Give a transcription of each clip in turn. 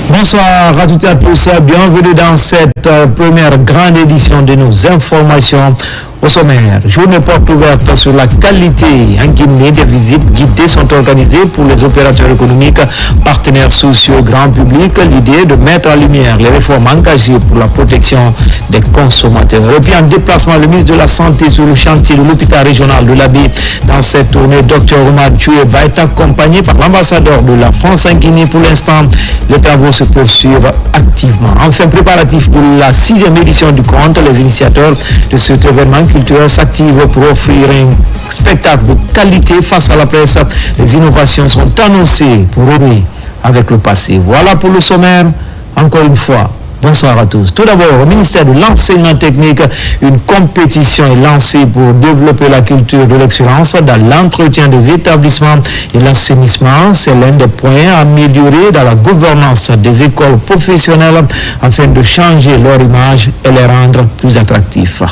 Bonsoir à toutes et à tous, bienvenue dans cette première grande édition de nos informations. Au sommaire, journée porte ouverte sur la qualité en Guinée. Des visites guidées sont organisées pour les opérateurs économiques, partenaires sociaux, grand public. L'idée de mettre en lumière les réformes engagées pour la protection des consommateurs. Et puis en déplacement, le ministre de la Santé sur le chantier de l'hôpital régional de l'Abbé. Dans cette tournée, Dr Omar Djoueba est accompagné par l'ambassadeur de la France en Guinée. Pour l'instant, les travaux se poursuivent activement. Enfin, préparatif pour la 6e édition du conte, les initiateurs de cet événement culturel s'activent pour offrir un spectacle de qualité face à la presse. Les innovations sont annoncées pour renouer avec le passé. Voilà pour le sommaire. Encore une fois, bonsoir à tous. Tout d'abord, au ministère de l'Enseignement technique, une compétition est lancée pour développer la culture de l'excellence dans l'entretien des établissements et l'assainissement. C'est l'un des points améliorés dans la gouvernance des écoles professionnelles afin de changer leur image et les rendre plus attractifs.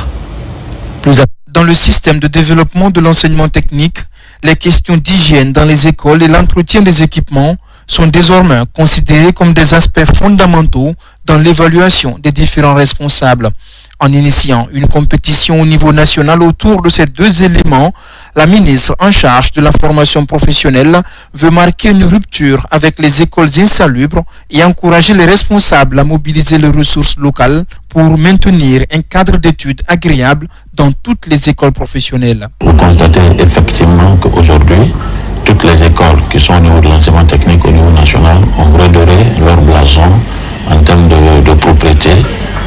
Dans le système de développement de l'enseignement technique, les questions d'hygiène dans les écoles et l'entretien des équipements sont désormais considérés comme des aspects fondamentaux dans l'évaluation des différents responsables. En initiant une compétition au niveau national autour de ces deux éléments, la ministre en charge de la formation professionnelle veut marquer une rupture avec les écoles insalubres et encourager les responsables à mobiliser les ressources locales pour maintenir un cadre d'études agréable dans toutes les écoles professionnelles. Vous constatez effectivement qu'aujourd'hui, toutes les écoles qui sont au niveau de l'enseignement technique au niveau national ont redoré leur blason en termes de propriété,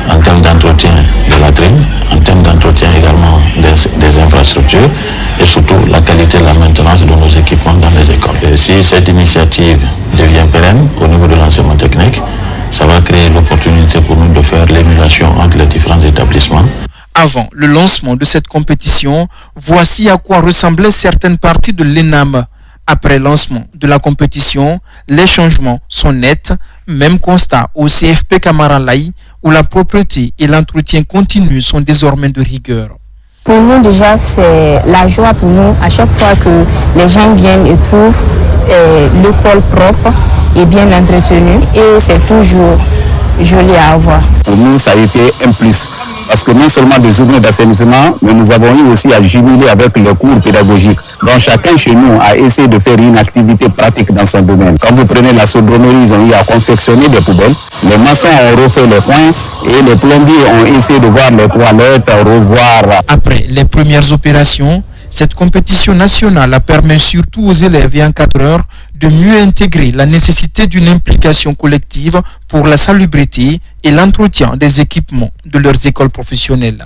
en termes d'entretien de latrines, en termes d'entretien également des infrastructures et surtout la qualité de la maintenance de nos équipements dans les écoles. Et si cette initiative devient pérenne au niveau de l'enseignement technique, ça va créer l'opportunité pour nous de faire l'émulation entre les différents établissements. Avant le lancement de cette compétition, voici à quoi ressemblaient certaines parties de l'ENAM. Après lancement de la compétition, les changements sont nets. Même constat au CFP Camaralai, où la propreté et l'entretien continu sont désormais de rigueur. Pour nous déjà, c'est la joie pour nous à chaque fois que les gens viennent et trouvent l'école propre et bien entretenue. Et c'est toujours joli à avoir. Pour nous, ça a été un plus. Parce que non seulement des journées d'assainissement, mais nous avons eu aussi à jumeler avec le cours pédagogique. Donc chacun chez nous a essayé de faire une activité pratique dans son domaine. Quand vous prenez la chaudronnerie, ils ont eu à confectionner des poubelles. Les maçons ont refait les points et les plombiers ont essayé de voir les toilettes, revoir. Après les premières opérations, cette compétition nationale permet surtout aux élèves et encadreurs de mieux intégrer la nécessité d'une implication collective pour la salubrité et l'entretien des équipements de leurs écoles professionnelles.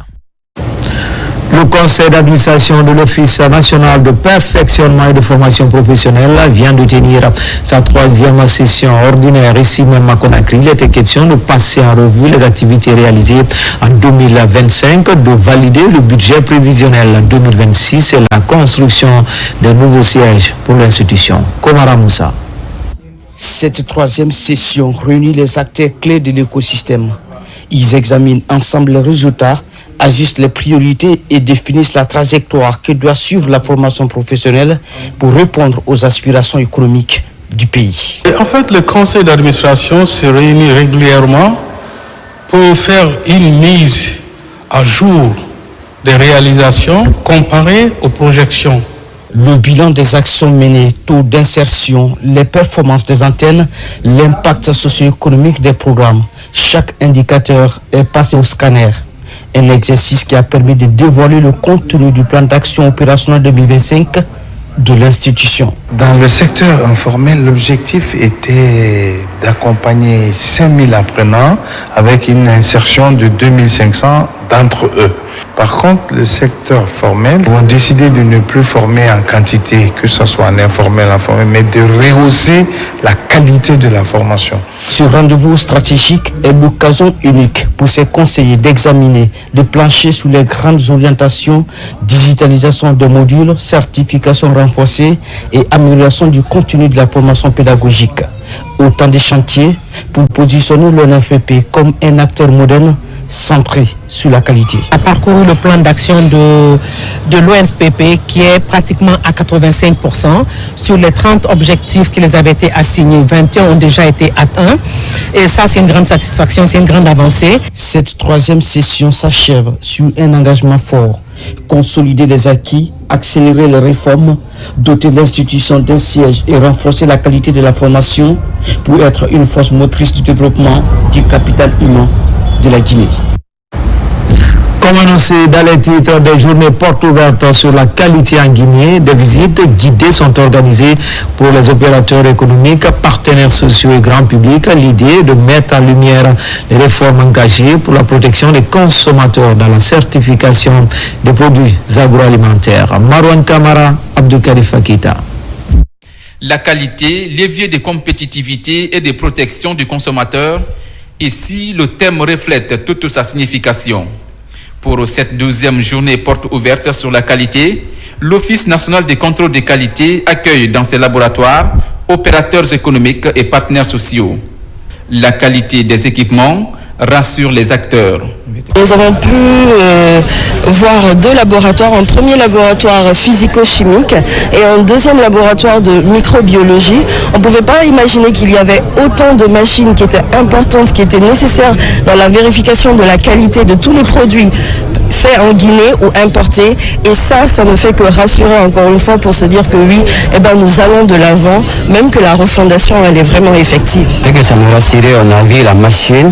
Le conseil d'administration de l'Office national de perfectionnement et de formation professionnelle vient de tenir sa 3e session ordinaire ici même à Conakry. Il était question de passer en revue les activités réalisées en 2025, de valider le budget prévisionnel en 2026 et la construction de nouveaux sièges pour l'institution. Komara Moussa. Cette 3e session réunit les acteurs clés de l'écosystème. Ils examinent ensemble les résultats, ajustent les priorités et définissent la trajectoire que doit suivre la formation professionnelle pour répondre aux aspirations économiques du pays. En fait, le conseil d'administration se réunit régulièrement pour faire une mise à jour des réalisations comparées aux projections. Le bilan des actions menées, taux d'insertion, les performances des antennes, l'impact socio-économique des programmes. Chaque indicateur est passé au scanner. Un exercice qui a permis de dévoiler le contenu du plan d'action opérationnel 2025 de l'institution. Dans le secteur informel, l'objectif était d'accompagner 5000 apprenants avec une insertion de 2500 d'entre eux. Par contre, le secteur formel, on a décidé de ne plus former en quantité, que ce soit en informel, mais de rehausser la qualité de la formation. Ce rendez-vous stratégique est l'occasion unique pour ces conseillers d'examiner, de plancher sur les grandes orientations, digitalisation des modules, certification renforcée et amélioration du contenu de la formation pédagogique. Autant de chantiers pour positionner l'ONFPP comme un acteur moderne, centré sur la qualité. A parcouru le plan d'action de l'ONFPP qui est pratiquement à 85%. Sur les 30 objectifs qui les avaient été assignés, 21 ont déjà été atteints. Et ça, c'est une grande satisfaction, c'est une grande avancée. Cette troisième session s'achève sur un engagement fort. Consolider les acquis, accélérer les réformes, doter l'institution d'un siège et renforcer la qualité de la formation pour être une force motrice du développement du capital humain de la Guinée. Comme annoncé dans les titres des journées portes ouvertes sur la qualité en Guinée, des visites guidées sont organisées pour les opérateurs économiques, partenaires sociaux et grand public. L'idée est de mettre en lumière les réformes engagées pour la protection des consommateurs dans la certification des produits agroalimentaires. Marwan Kamara, Abdoukarim Fakita. La qualité, levier de compétitivité et de protection du consommateur. Ici, le thème reflète toute sa signification. Pour cette 12e journée porte ouverte sur la qualité, l'Office national de contrôle des qualités accueille dans ses laboratoires opérateurs économiques et partenaires sociaux. La qualité des équipements rassure les acteurs. Nous avons pu voir deux laboratoires, un premier laboratoire physico-chimique et un deuxième laboratoire de microbiologie. On ne pouvait pas imaginer qu'il y avait autant de machines qui étaient importantes, qui étaient nécessaires dans la vérification de la qualité de tous les produits faits en Guinée ou importés. Et ça ne fait que rassurer encore une fois pour se dire que oui, nous allons de l'avant, même que la refondation, elle est vraiment effective. Dès que ça nous rassurait, on a vu la machine,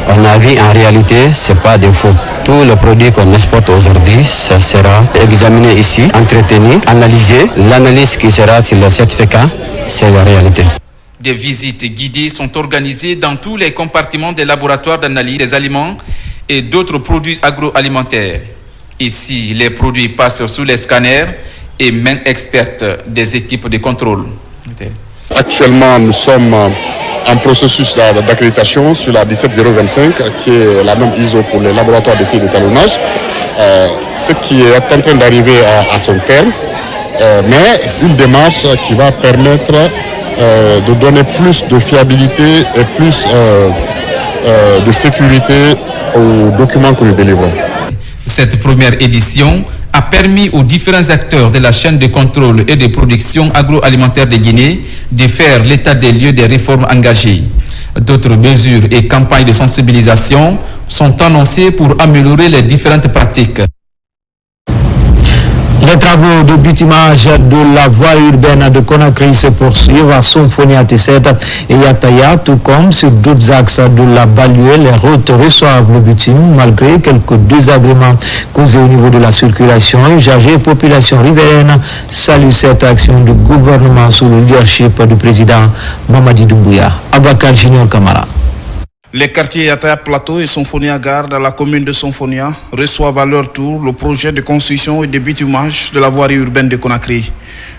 on a vu en réalité, c'est pas des faux. Tout le produit qu'on exporte aujourd'hui, ça sera examiné ici, entretenu, analysé. L'analyse qui sera sur le certificat, c'est la réalité. Des visites guidées sont organisées dans tous les compartiments des laboratoires d'analyse des aliments et d'autres produits agroalimentaires. Ici, les produits passent sous les scanners et mains expertes des équipes de contrôle. Actuellement, nous sommes en processus d'accréditation sur la 17025, qui est la norme ISO pour les laboratoires d'essai d'étalonnage, ce qui est en train d'arriver à son terme, mais c'est une démarche qui va permettre de donner plus de fiabilité et plus de sécurité aux documents que nous délivrons. Cette première édition a permis aux différents acteurs de la chaîne de contrôle et de production agroalimentaire de Guinée de faire l'état des lieux des réformes engagées. D'autres mesures et campagnes de sensibilisation sont annoncées pour améliorer les différentes pratiques. Les travaux de bitumage de la voie urbaine de Conakry se poursuivent à Somfonia T7 et Yataya, tout comme sur d'autres axes de la banlieue. Les routes reçoivent le bitume malgré quelques désagréments causés au niveau de la circulation. Usagers et population riveraine saluent cette action du gouvernement sous le leadership du président Mamadi Doumbouya. Abakar Junior Kamara. Les quartiers Yataya Plateau et Somfonia Gare dans la commune de Somfonia reçoivent à leur tour le projet de construction et de bitumage de la voirie urbaine de Conakry.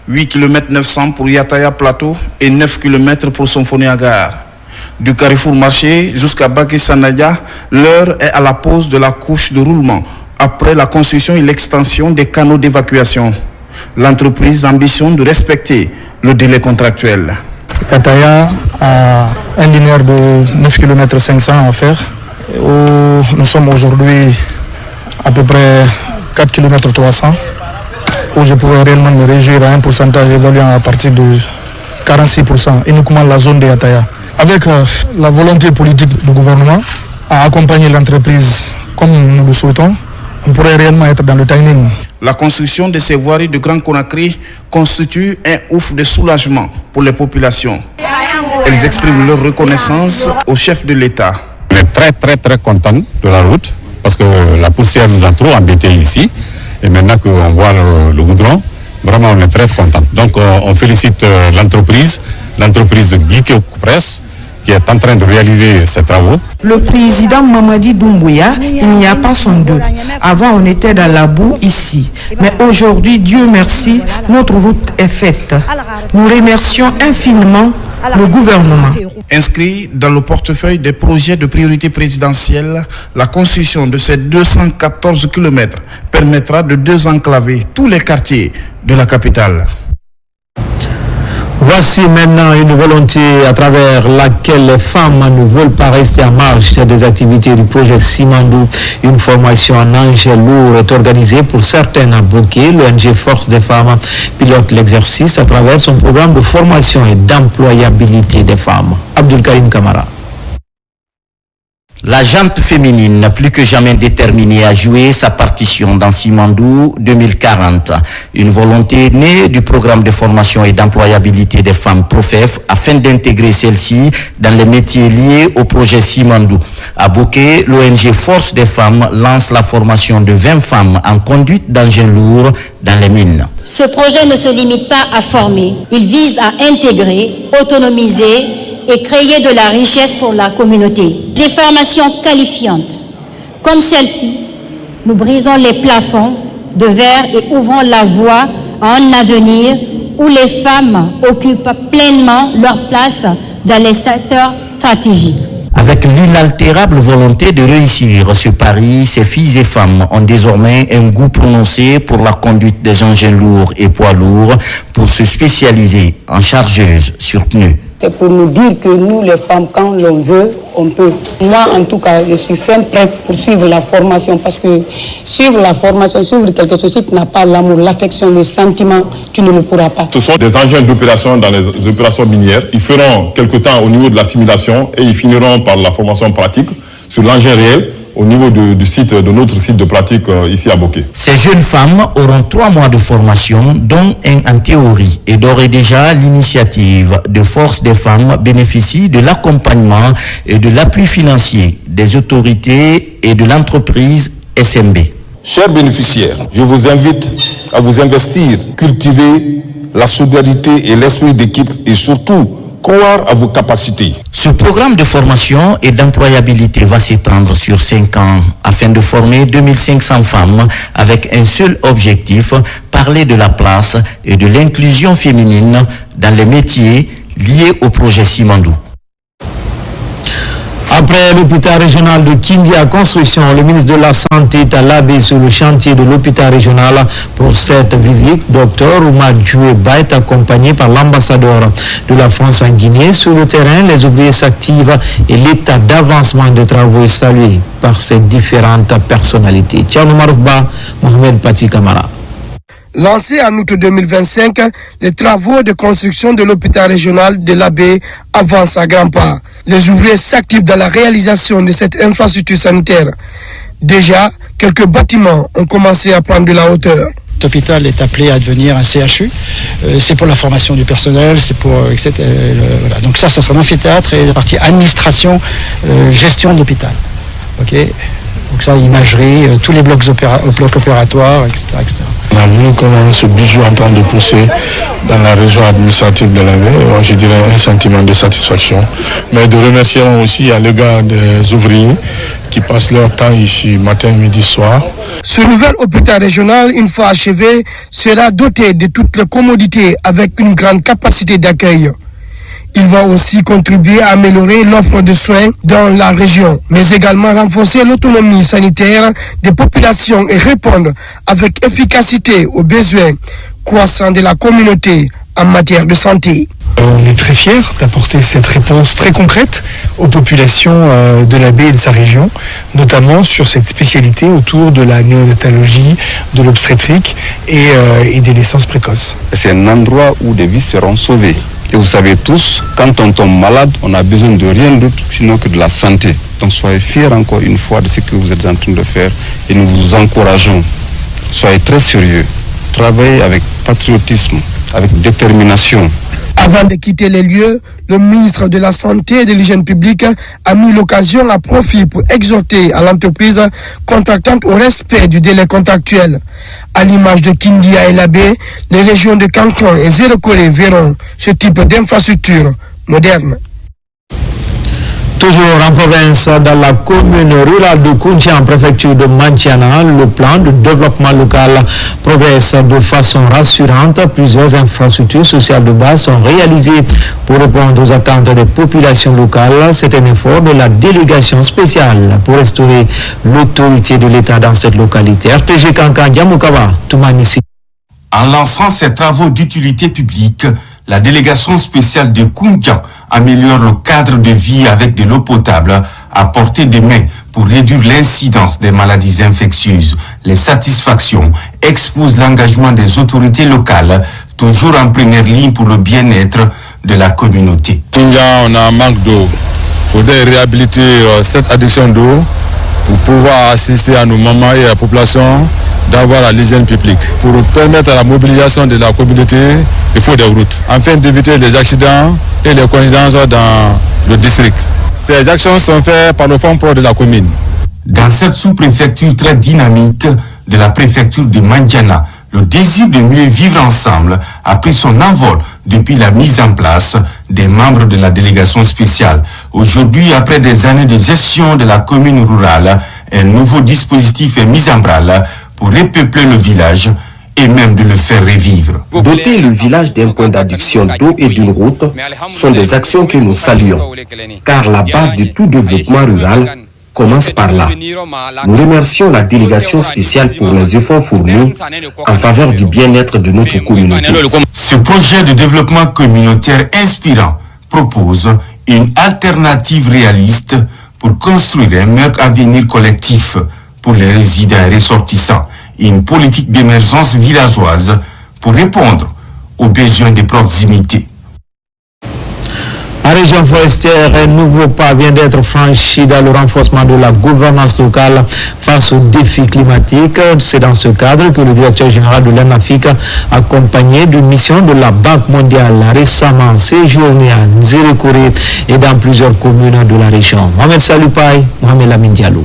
8 km 900 pour Yataya Plateau et 9 km pour Somfonia Gare. Du Carrefour Marché jusqu'à Baké Sanaya, l'heure est à la pose de la couche de roulement après la construction et l'extension des canaux d'évacuation. L'entreprise ambitionne de respecter le délai contractuel. Yataya a un linéaire de 9 km 500 à faire. Nous sommes aujourd'hui à peu près 4 km 300 où je pourrais réellement me réjouir à un pourcentage évaluant à partir de 46%, uniquement la zone de Yataya. Avec la volonté politique du gouvernement à accompagner l'entreprise comme nous le souhaitons, on pourrait réellement être dans le timing. La construction de ces voiries de Grand Conakry constitue un ouf de soulagement pour les populations. Elles expriment leur reconnaissance au chef de l'État. On est très contents de la route parce que la poussière nous a trop embêtés ici. Et maintenant qu'on voit le goudron, vraiment on est très contents. Donc on félicite l'entreprise Guike Press qui est en train de réaliser ces travaux. Le président Mamadi Doumbouya, il n'y a pas son deux. Avant, on était dans la boue ici. Mais aujourd'hui, Dieu merci, notre route est faite. Nous remercions infiniment le gouvernement. Inscrit dans le portefeuille des projets de priorité présidentielle, la construction de ces 214 km permettra de désenclaver tous les quartiers de la capitale. Voici maintenant une volonté à travers laquelle les femmes ne veulent pas rester en marge des activités du projet Simandou. Une formation en engins lourds est organisée pour certaines à Bokeh. L'ONG Force des femmes pilote l'exercice à travers son programme de formation et d'employabilité des femmes. Abdul Karim Kamara. La jante féminine, plus que jamais déterminée à jouer sa partition dans Simandou 2040. Une volonté née du programme de formation et d'employabilité des femmes PROFEF afin d'intégrer celles-ci dans les métiers liés au projet Simandou. À Bokeh, l'ONG Force des femmes lance la formation de 20 femmes en conduite d'engins lourds dans les mines. Ce projet ne se limite pas à former. Il vise à intégrer, autonomiser et créer de la richesse pour la communauté. Des formations qualifiantes, comme celle-ci, nous brisons les plafonds de verre et ouvrons la voie à un avenir où les femmes occupent pleinement leur place dans les secteurs stratégiques. Avec l'inaltérable volonté de réussir ce pari, ces filles et femmes ont désormais un goût prononcé pour la conduite des engins lourds et poids lourds pour se spécialiser en chargeuses sur pneus. C'est pour nous dire que nous, les femmes, quand l'on veut, on peut. Moi, en tout cas, je suis ferme prête pour suivre la formation parce que suivre la formation, suivre quelque chose, si tu n'as pas l'amour, l'affection, le sentiment, tu ne le pourras pas. Ce sont des engins d'opération dans les opérations minières. Ils feront quelque temps au niveau de la simulation et ils finiront par la formation pratique sur l'engin réel au niveau du site, de notre site de pratique ici à Bokeh. Ces jeunes femmes auront 3 mois de formation, dont un en théorie. Et d'ores et déjà, l'initiative de Force des femmes bénéficie de l'accompagnement et de l'appui financier des autorités et de l'entreprise SMB. Chers bénéficiaires, je vous invite à vous investir, cultiver la solidarité et l'esprit d'équipe et surtout croire à vos capacités. Ce programme de formation et d'employabilité va s'étendre sur 5 ans afin de former 2500 femmes avec un seul objectif, parler de la place et de l'inclusion féminine dans les métiers liés au projet Simandou. Après l'hôpital régional de Kindia Construction, le ministre de la Santé est à l'Abbé sur le chantier de l'hôpital régional. Pour cette visite, Dr Oumar Djoueba est accompagné par l'ambassadeur de la France en Guinée. Sur le terrain, les ouvriers s'activent et l'état d'avancement des travaux est salué par ces différentes personnalités. Tchano Maroufba, Mohamed Pati Kamara. Lancé en août 2025, les travaux de construction de l'hôpital régional de l'Abbé avancent à grands pas. Les ouvriers s'activent dans la réalisation de cette infrastructure sanitaire. Déjà, quelques bâtiments ont commencé à prendre de la hauteur. Cet hôpital est appelé à devenir un CHU. C'est pour la formation du personnel, c'est pour etc. Voilà. Donc ça sera un amphithéâtre et la partie administration, gestion de l'hôpital. Ok. Donc ça, imagerie, tous les blocs opératoires, etc., etc. On a vu comment ce bijou est en train de pousser dans la région administrative de l'Abbé. Je dirais un sentiment de satisfaction. Mais de remerciements aussi à l'égard des ouvriers qui passent leur temps ici, matin, midi, soir. Ce nouvel hôpital régional, une fois achevé, sera doté de toutes les commodités avec une grande capacité d'accueil. Il va aussi contribuer à améliorer l'offre de soins dans la région, mais également renforcer l'autonomie sanitaire des populations et répondre avec efficacité aux besoins croissants de la communauté en matière de santé. On est très fiers d'apporter cette réponse très concrète aux populations de l'Abbé et de sa région, notamment sur cette spécialité autour de la néonatologie, de l'obstétrique et des naissances précoces. C'est un endroit où des vies seront sauvées. Et vous savez tous, quand on tombe malade, on a besoin de rien d'autre sinon que de la santé. Donc soyez fiers encore une fois de ce que vous êtes en train de faire et nous vous encourageons. Soyez très sérieux, travaillez avec patriotisme, avec détermination. Avant de quitter les lieux, le ministre de la Santé et de l'Hygiène publique a mis l'occasion à profit pour exhorter à l'entreprise contractante au respect du délai contractuel. À l'image de Kindia et l'Abbé, les régions de Canton et Zérokoré verront ce type d'infrastructure moderne. Toujours en province, dans la commune rurale de Kountia, en préfecture de Mantiana, le plan de développement local progresse de façon rassurante. Plusieurs infrastructures sociales de base sont réalisées pour répondre aux attentes des populations locales. C'est un effort de la délégation spéciale pour restaurer l'autorité de l'État dans cette localité. RTG Kankan, Djamoukawa, Toumanissi. En lançant ces travaux d'utilité publique, la délégation spéciale de Koundian améliore le cadre de vie avec de l'eau potable à portée de main pour réduire l'incidence des maladies infectieuses. Les satisfactions exposent l'engagement des autorités locales, toujours en première ligne pour le bien-être de la communauté. Koundian, on a un manque d'eau. Il faudrait réhabiliter cette adduction d'eau pour pouvoir assister à nos mamans et à la population d'avoir l'hygiène publique. Pour permettre à la mobilisation de la communauté, il faut des routes, afin d'éviter les accidents et les coïncidences dans le district. Ces actions sont faites par le fonds propre de la commune. Dans cette sous-préfecture très dynamique de la préfecture de Mandiana, le désir de mieux vivre ensemble a pris son envol depuis la mise en place des membres de la délégation spéciale. Aujourd'hui, après des années de gestion de la commune rurale, un nouveau dispositif est mis en branle pour repeupler le village et même de le faire revivre. Doter le village d'un point d'adduction d'eau et d'une route sont des actions que nous saluons, car la base de tout développement rural commence par là. Nous remercions la délégation spéciale pour les efforts fournis en faveur du bien-être de notre communauté. Ce projet de développement communautaire inspirant propose une alternative réaliste pour construire un meilleur avenir collectif pour les résidents et ressortissants, une politique d'émergence villageoise pour répondre aux besoins de proximité. En région forestière, un nouveau pas vient d'être franchi dans le renforcement de la gouvernance locale face aux défis climatiques. C'est dans ce cadre que le directeur général de l'ANAFIC, accompagné d'une mission de la Banque mondiale, a récemment séjourné à Nzérékoré et dans plusieurs communes de la région. Mohamed Saloupaï, Mohamed Lamine Diallo.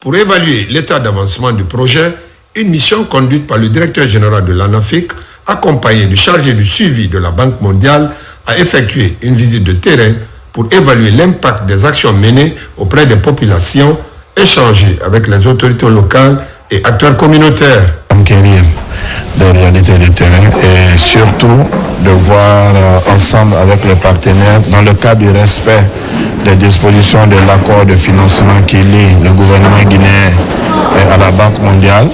Pour évaluer l'état d'avancement du projet, une mission conduite par le directeur général de l'ANAFIC, accompagné du chargé du suivi de la Banque mondiale, a effectué une visite de terrain pour évaluer l'impact des actions menées auprès des populations, échanger avec les autorités locales et acteurs communautaires. Conquérir des réalités de terrain et surtout de voir ensemble avec les partenaires dans le cadre du respect des dispositions de l'accord de financement qui lie le gouvernement guinéen à la Banque mondiale,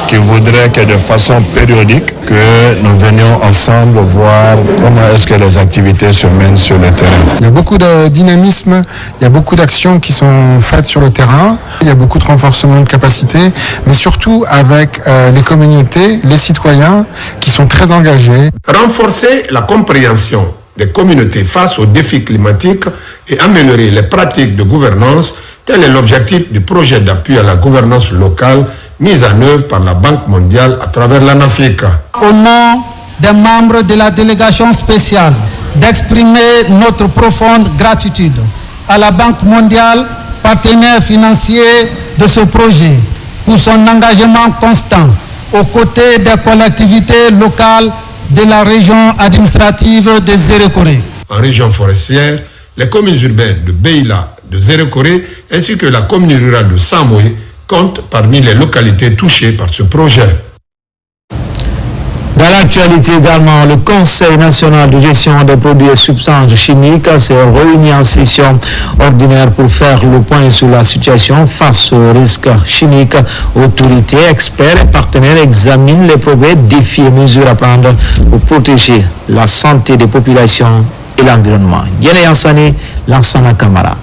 qui voudrait que de façon périodique que nous venions ensemble voir comment est-ce que les activités se mènent sur le terrain. Il y a beaucoup de dynamisme, il y a beaucoup d'actions qui sont faites sur le terrain, il y a beaucoup de renforcement de capacités, mais surtout avec les communautés, les citoyens qui sont très engagés. Renforcer la compréhension des communautés face aux défis climatiques et améliorer les pratiques de gouvernance, tel est l'objectif du projet d'appui à la gouvernance locale mise en œuvre par la Banque mondiale à travers l'ANAFIC. Au nom des membres de la délégation spéciale, d'exprimer notre profonde gratitude à la Banque mondiale, partenaire financier de ce projet, pour son engagement constant aux côtés des collectivités locales de la région administrative de Nzérékoré. En région forestière, les communes urbaines de Beila, de Nzérékoré ainsi que la commune rurale de Samoé compte parmi les localités touchées par ce projet. Dans l'actualité également, le Conseil national de gestion des produits et substances chimiques s'est réuni en session ordinaire pour faire le point sur la situation face aux risques chimiques. Autorités, experts et partenaires examinent les progrès, défis et mesures à prendre pour protéger la santé des populations et l'environnement. Yene Yansane, Lansana Kamara.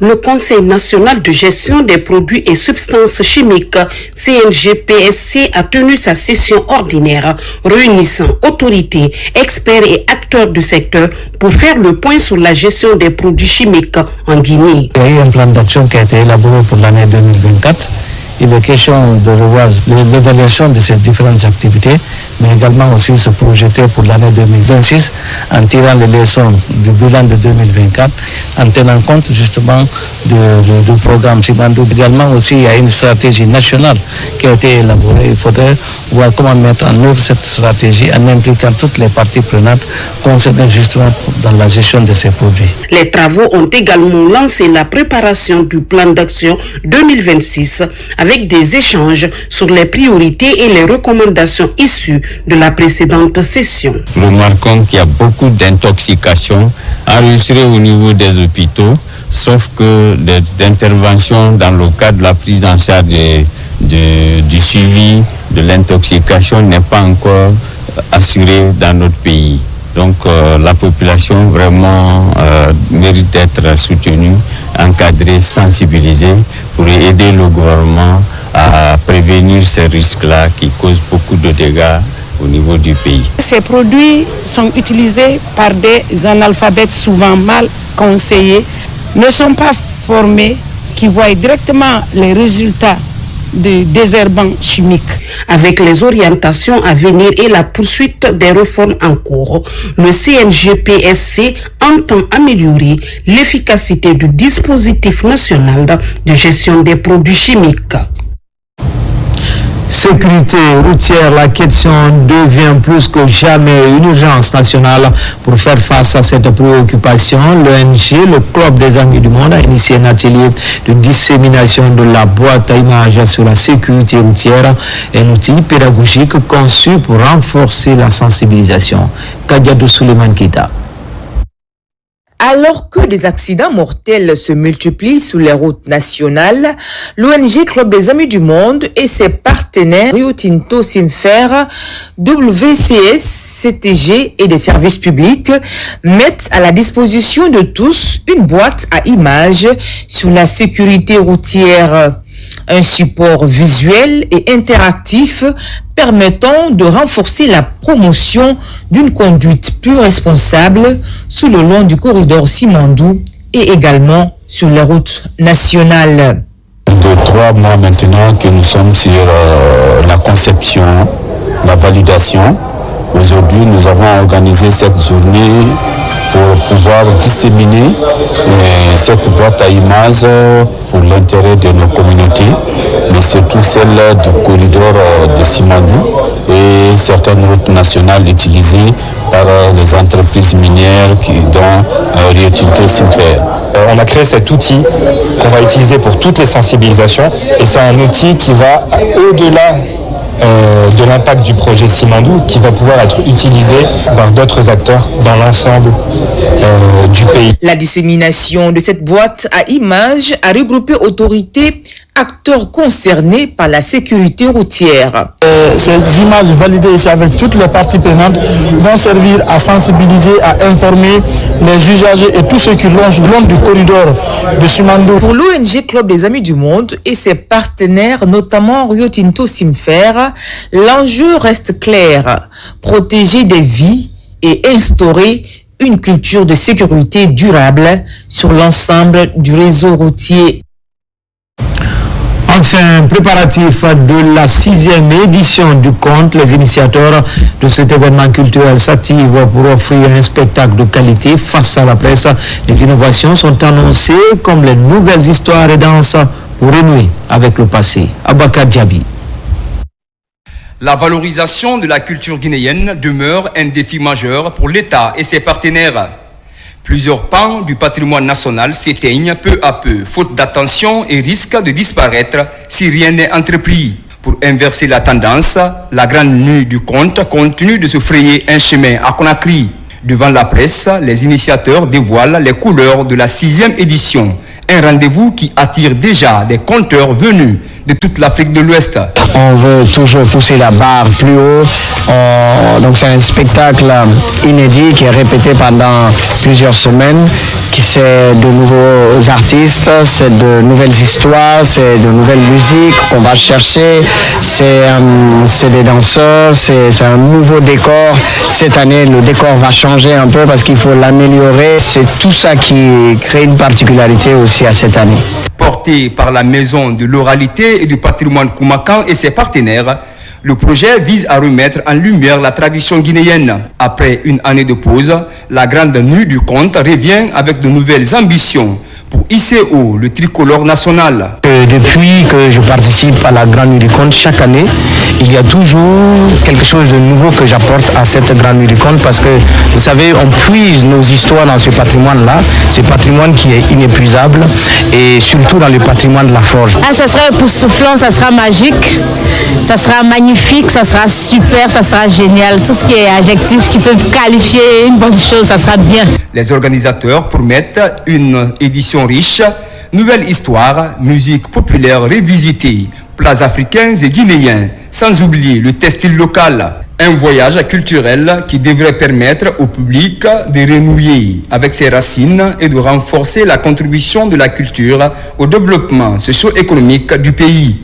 Le Conseil national de gestion des produits et substances chimiques, CNGPSC, a tenu sa session ordinaire, réunissant autorités, experts et acteurs du secteur pour faire le point sur la gestion des produits chimiques en Guinée. Il y a eu un plan d'action qui a été élaboré pour l'année 2024. Il est question de revoir l'évaluation de ces différentes activités, mais également aussi se projeter pour l'année 2026 en tirant les leçons du bilan de 2024, en tenant compte justement du programme Simandou. Également aussi, il y a une stratégie nationale qui a été élaborée. Il faudrait voir comment mettre en œuvre cette stratégie en impliquant toutes les parties prenantes concernées justement dans la gestion de ces produits. Les travaux ont également lancé la préparation du plan d'action 2026 avec des échanges sur les priorités et les recommandations issues de la précédente session. Nous remarquons qu'il y a beaucoup d'intoxications enregistrées au niveau des hôpitaux, sauf que des interventions dans le cadre de la prise en charge du suivi de l'intoxication n'est pas encore assurée dans notre pays. Donc la population vraiment mérite d'être soutenue, encadrée, sensibilisée pour aider le gouvernement à prévenir ces risques-là qui causent beaucoup de dégâts au niveau du pays. Ces produits sont utilisés par des analphabètes souvent mal conseillés, ne sont pas formés, qui voient directement les résultats de désherbants chimiques. Avec les orientations à venir et la poursuite des réformes en cours, le CNGPSC entend améliorer l'efficacité du dispositif national de gestion des produits chimiques. Sécurité routière, la question devient plus que jamais une urgence nationale. Pour faire face à cette préoccupation, l'ONG, le Club des Amis du Monde, a initié un atelier de dissémination de la boîte à images sur la sécurité routière, un outil pédagogique conçu pour renforcer la sensibilisation. Kadiadou Suleiman Keita. Alors que des accidents mortels se multiplient sur les routes nationales, l'ONG Club des Amis du Monde et ses partenaires Rio Tinto Simfer, WCS, CTG et des services publics mettent à la disposition de tous une boîte à images sur la sécurité routière. Un support visuel et interactif permettant de renforcer la promotion d'une conduite plus responsable sur le long du corridor Simandou et également sur les routes nationales. De 3 mois maintenant que nous sommes sur la conception, la validation. Aujourd'hui, nous avons organisé cette journée pour pouvoir disséminer cette boîte à images pour l'intérêt de nos communautés, mais surtout celle du corridor de Simandou et certaines routes nationales utilisées par les entreprises minières dont Rio Tinto Simfer. On a créé cet outil qu'on va utiliser pour toutes les sensibilisations et c'est un outil qui va au-delà de l'impact du projet Simandou qui va pouvoir être utilisé par d'autres acteurs dans l'ensemble du pays. La dissémination de cette boîte à images a regroupé autorités, acteurs concernés par la sécurité routière. Ces images validées ici avec toutes les parties prenantes vont servir à sensibiliser, à informer les usagers et tous ceux qui longent le long du corridor de Simandou. Pour l'ONG Club des Amis du Monde et ses partenaires, notamment Rio Tinto Simfer, l'enjeu reste clair, protéger des vies et instaurer une culture de sécurité durable sur l'ensemble du réseau routier. Enfin, préparatif de la 6e édition du conte, les initiateurs de cet événement culturel s'activent pour offrir un spectacle de qualité face à la presse. Les innovations sont annoncées comme les nouvelles histoires et danses pour renouer avec le passé. Abakar Djabi. La valorisation de la culture guinéenne demeure un défi majeur pour l'État et ses partenaires. Plusieurs pans du patrimoine national s'éteignent peu à peu, faute d'attention et risquent de disparaître si rien n'est entrepris. Pour inverser la tendance, la grande nuit du conte continue de se frayer un chemin à Conakry. Devant la presse, les initiateurs dévoilent les couleurs de la 6e édition. Un rendez-vous qui attire déjà des conteurs venus de toute l'Afrique de l'Ouest. On veut toujours pousser la barre plus haut. Donc c'est un spectacle inédit qui est répété pendant plusieurs semaines. C'est de nouveaux artistes, c'est de nouvelles histoires, c'est de nouvelles musiques qu'on va chercher. C'est des danseurs, c'est un nouveau décor. Cette année, le décor va changer un peu parce qu'il faut l'améliorer. C'est tout ça qui crée une particularité aussi à cette année. Porté par la Maison de l'oralité et du patrimoine Koumakan et ses partenaires, le projet vise à remettre en lumière la tradition guinéenne. Après une année de pause, la grande nuit du conte revient avec de nouvelles ambitions pour hisser haut le tricolore national. Depuis que je participe à la grande nuit du conte, chaque année, il y a toujours quelque chose de nouveau que j'apporte à cette grande nuit du conte parce que, vous savez, on puise nos histoires dans ce patrimoine-là, ce patrimoine qui est inépuisable et surtout dans le patrimoine de la forge. Ça sera époustouflant, ça sera magique, ça sera magnifique, ça sera super, ça sera génial. Tout ce qui est adjectif qui peut qualifier une bonne chose, ça sera bien. Les organisateurs promettent une édition riche, nouvelle histoire, musique populaire revisitée, plats africains et guinéens, sans oublier le textile local. Un voyage culturel qui devrait permettre au public de renouer avec ses racines et de renforcer la contribution de la culture au développement socio-économique du pays.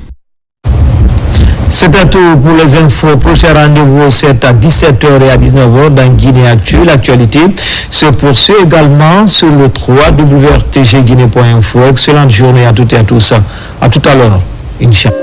C'est à tout pour les infos. Prochain rendez-vous, c'est à 17h et à 19h dans Guinée Actu. L'actualité se poursuit également sur le www.rtgguinée.info. Excellente journée à toutes et à tous. À tout à l'heure, Inch'Allah.